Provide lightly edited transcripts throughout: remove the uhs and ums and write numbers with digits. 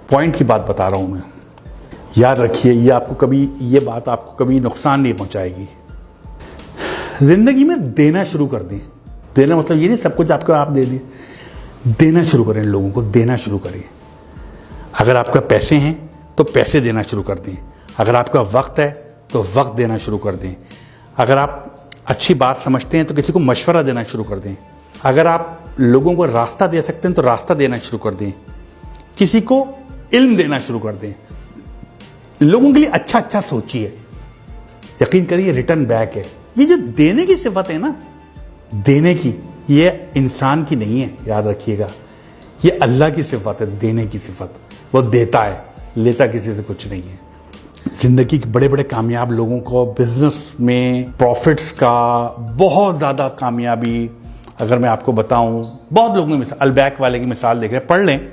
Point की बात बता रहा हूं मैं। याद रखिए, ये बात आपको कभी नुकसान नहीं पहुंचाएगी। जिंदगी में देना शुरू कर दें। देना मतलब ये नहीं सब कुछ आपको आप दे दिए। देना शुरू करें, लोगों को देना शुरू करें। अगर आपका पैसे हैं तो पैसे देना शुरू कर दें। अगर आपका वक्त है तो वक्त देना शुरू कर दें। अगर आप अच्छी बात समझते हैं तो किसी को मशवरा देना शुरू कर दें। अगर आप लोगों को रास्ता दे सकते हैं तो रास्ता देना शुरू कर दें। किसी को इल्म देना शुरू कर दें। लोगों के लिए अच्छा अच्छा सोचिए। यकीन करिए रिटर्न बैक है। ये जो देने की सिफत है ना, देने की, ये इंसान की नहीं है, याद रखिएगा। ये अल्लाह की सिफत है, देने की सिफत। वो देता है, लेता किसी से कुछ नहीं है। जिंदगी के बड़े बड़े कामयाब लोगों को बिजनेस में प्रॉफिट्स का बहुत ज़्यादा कामयाबी, अगर मैं आपको बताऊं, बहुत लोगों की अलबैक वाले की मिसाल देख रहे हैं, पढ़ लें,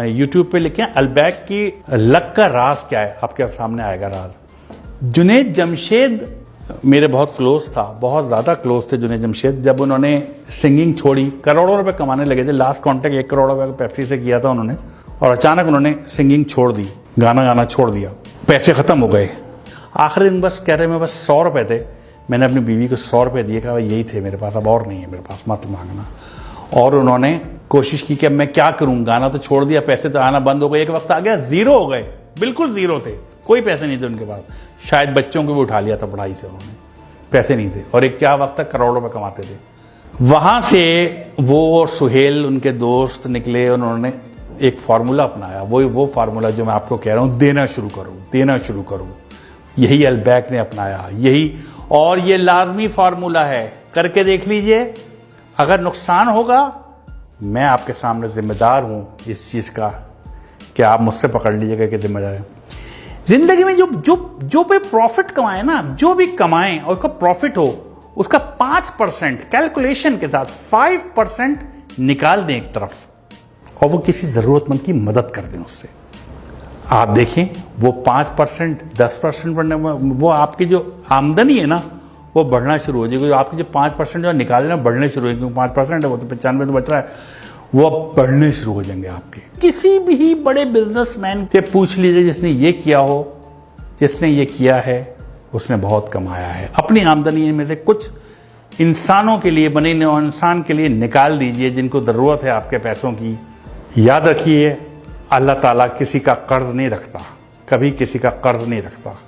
यूट्यूब पे लिखें अलबैक की लक का राज क्या है, आपके सामने आएगा राज। जुनैद जमशेद मेरे बहुत क्लोज था, बहुत ज़्यादा क्लोज थे जुनैद जमशेद। जब उन्होंने सिंगिंग छोड़ी, करोड़ों रुपए कमाने लगे थे। लास्ट कॉन्ट्रैक्ट 1 करोड़ रुपए पेप्सी से किया था उन्होंने, और अचानक उन्होंने सिंगिंग छोड़ दी, गाना गाना छोड़ दिया। पैसे ख़त्म हो गए। आखिरी दिन बस कह रहे मैं बस 100 रुपये थे, मैंने अपनी बीवी को 100 रुपये दिए, कहा यही थे मेरे पास, अब और नहीं है मेरे पास, मत मांगना। और उन्होंने कोशिश की कि अब मैं क्या करूं, गाना तो छोड़ दिया, पैसे तो आना बंद हो गए। एक वक्त आ गया ज़ीरो हो गए, बिल्कुल ज़ीरो थे, कोई पैसे नहीं थे उनके पास। शायद बच्चों को भी उठा लिया था पढ़ाई से उन्होंने, पैसे नहीं थे। और एक क्या वक्त तक करोड़ों रुपए कमाते थे। वहाँ से वो और सुहेल उनके दोस्त निकले, उन्होंने एक फार्मूला अपनाया। वो फार्मूला जो मैं आपको कह रहा हूँ, देना शुरू करूँ, देना शुरू करूँ। यही अलबैक ने अपनाया, यही, और ये लाजमी फार्मूला है, करके देख लीजिए। अगर नुकसान होगा, मैं आपके सामने जिम्मेदार हूं इस चीज का कि आप मुझसे पकड़ लीजिएगा कि जिम्मेदार है। जिंदगी में जो पे प्रॉफिट कमाए ना, जो भी कमाएं और उसका प्रॉफिट हो, उसका 5% कैलकुलेशन के साथ 5% निकाल दें एक तरफ, और वो किसी जरूरतमंद की मदद कर दें उससे। आप देखें वो 5%, 10% बढ़ने में, वो आपकी जो आमदनी है ना, वो बढ़ना शुरू हो जाएगी। आपके जो 5% जो निकाले ना, बढ़ने शुरू हो, क्योंकि 5% है, वो तो 95 तो बच रहा है, वो अब बढ़ने शुरू हो जाएंगे आपके। किसी भी बड़े बिजनेसमैन से पूछ लीजिए जिसने ये किया हो, जिसने ये किया है, उसने बहुत कमाया है। अपनी आमदनी में से कुछ इंसानों के लिए, बने इंसान के लिए निकाल दीजिए जिनको ज़रूरत है आपके पैसों की। याद रखिए, अल्लाह ताला किसी का कर्ज नहीं रखता, कभी किसी का कर्ज नहीं रखता।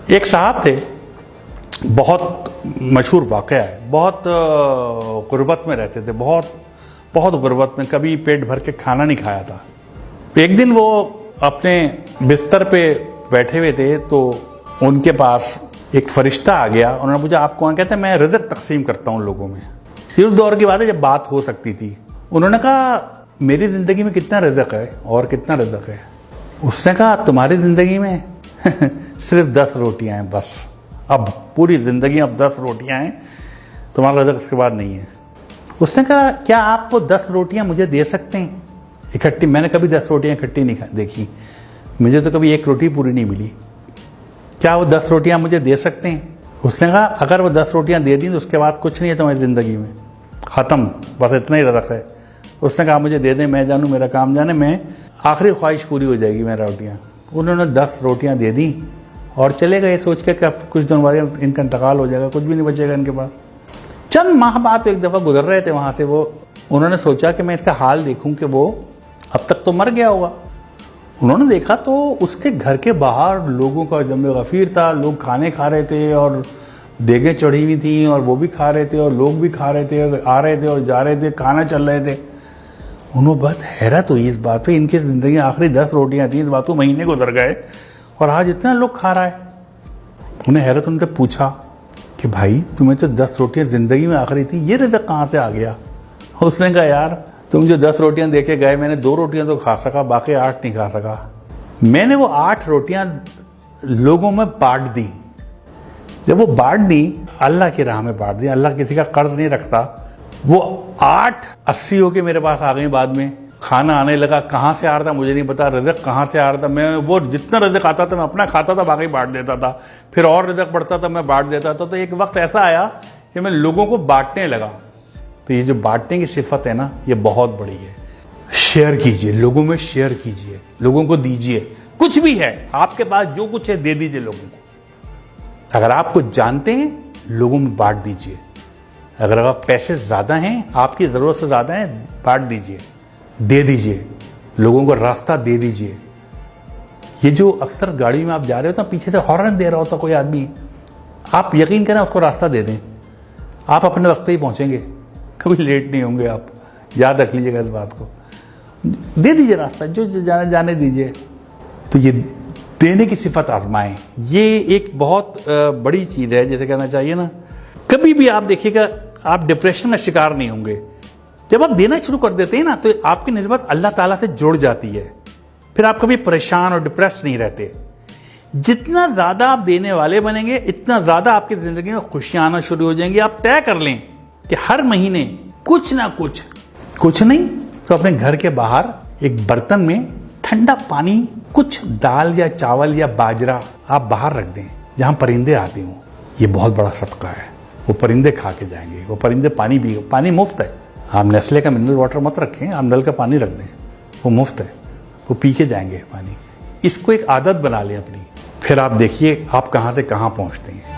एक साहब थे, बहुत मशहूर वाक़या है, बहुत गुर्बत में रहते थे, बहुत गुर्बत में, कभी पेट भर के खाना नहीं खाया था। एक दिन वो अपने बिस्तर पे बैठे हुए थे, तो उनके पास एक फरिश्ता आ गया। उन्होंने पूछा आप कौन? कहते हैं मैं रिज़्क़ तकसीम करता हूँ लोगों में। उस दौर की बात है जब बात हो सकती थी। उन्होंने कहा मेरी ज़िंदगी में कितना रिज़्क़ है और कितना रिज़्क़ है? उसने कहा तुम्हारी ज़िंदगी में सिर्फ 10 रोटियाँ हैं बस। अब पूरी ज़िंदगी अब 10 रोटियाँ हैं, तुम्हारा रिज़्क़ इसके बाद नहीं है। उसने कहा क्या आप वो 10 रोटियाँ मुझे दे सकते हैं इकट्ठी? मैंने कभी 10 रोटियाँ इकट्ठी नहीं देखी, मुझे तो कभी 1 रोटी पूरी नहीं मिली। क्या वो 10 रोटियाँ मुझे दे सकते हैं? उसने कहा अगर वो 10 रोटियाँ दे दी तो उसके बाद कुछ नहीं है तुम्हारी ज़िंदगी में, ख़त्म, बस इतना ही रिज़्क़ है। उसने कहा मुझे दे दें, मैं जानूँ मेरा काम जाने, मैं आखिरी ख्वाहिश पूरी हो जाएगी मेरा रोटियाँ। उन्होंने 10 रोटियाँ दे दी और चले गए सोच के कि कुछ दिन बाद इनका इंतकाल हो जाएगा, कुछ भी नहीं बचेगा इनके पास। चंद माह बाद एक दफ़ा गुजर रहे थे वहाँ से, वो उन्होंने सोचा कि मैं इसका हाल देखूँ कि वो अब तक तो मर गया होगा। उन्होंने देखा तो उसके घर के बाहर लोगों का जमे गफ़ीर था, लोग खाने खा रहे थे और देगें चढ़ी हुई थी और वो भी खा रहे थे और लोग भी खा रहे थे, आ रहे थे और जा रहे थे, खाना चल रहे थे। उन्होंने बहुत हैरत हुई इस बात पे, इनकी ज़िंदगी में आखिरी 10 रोटियाँ थी, इस बात को महीने गुजर गए और आज इतना लोग खा रहा है। उन्हें हैरत, उनसे पूछा कि भाई तुम्हें तो 10 रोटियाँ ज़िंदगी में आखिरी थी, ये रिज़्क़ कहाँ से आ गया? उसने कहा यार तुम जो 10 रोटियाँ दे के गए, मैंने 2 रोटियाँ तो खा सका, बाकी 8 नहीं खा सका। मैंने वो 8 रोटियाँ लोगों में बांट दी। जब वो बांट दी, अल्लाह की राह में बांट दी, अल्लाह किसी का कर्ज नहीं रखता। वो 8 80 होके मेरे पास आ गई बाद में, खाना आने लगा, कहाँ से आ रहा था मुझे नहीं पता, रिज़्क़ कहाँ से आ रहा था। मैं वो जितना रिज़्क़ आता था मैं अपना खाता था, बाकी बांट देता था, फिर और रिज़्क़ बढ़ता था मैं बांट देता था। तो एक वक्त ऐसा आया कि मैं लोगों को बांटने लगा। तो ये जो बांटने की सिफत है ना, ये बहुत बड़ी है। शेयर कीजिए, लोगों में शेयर कीजिए, लोगों को दीजिए। कुछ भी है आपके पास, जो कुछ है दे दीजिए लोगों को। अगर आप कुछ जानते हैं, लोगों में बांट दीजिए। अगर आप पैसे ज्यादा हैं, आपकी जरूरत से ज्यादा है, बांट दीजिए, दे दीजिए, लोगों को रास्ता दे दीजिए। ये जो अक्सर गाड़ी में आप जा रहे हो तो पीछे से हॉर्न दे रहा होता कोई आदमी, आप यकीन करें उसको रास्ता दे दें, आप अपने वक्त पे ही पहुंचेंगे, कभी लेट नहीं होंगे आप। याद रख लीजिएगा इस बात को। दे दीजिए रास्ता, जो जाने दीजिए। तो ये देने की सिफत आजमाएं, ये एक बहुत बड़ी चीज है, जैसे कहना चाहिए ना। कभी भी आप देखिएगा, आप डिप्रेशन का शिकार नहीं होंगे। जब आप देना शुरू कर देते हैं ना, तो आपकी निस्बत अल्लाह ताला से जुड़ जाती है। फिर आप कभी परेशान और डिप्रेस नहीं रहते। जितना ज्यादा आप देने वाले बनेंगे, इतना ज्यादा आपकी जिंदगी में खुशियां आना शुरू हो जाएंगी। आप तय कर लें कि हर महीने कुछ ना कुछ नहीं तो अपने घर के बाहर एक बर्तन में ठंडा पानी, कुछ दाल या चावल या बाजरा आप बाहर रख दें, जहां परिंदे आते हों। ये बहुत बड़ा सदका है। वो परिंदे खा के जाएंगे, वो परिंदे पानी पी, पानी मुफ्त है। आप नेस्ले का मिनरल वाटर मत रखें, आप नल का पानी रख दें, वो मुफ्त है, वो पी के जाएंगे पानी। इसको एक आदत बना लें अपनी, फिर आप देखिए आप कहां से कहां पहुंचते हैं।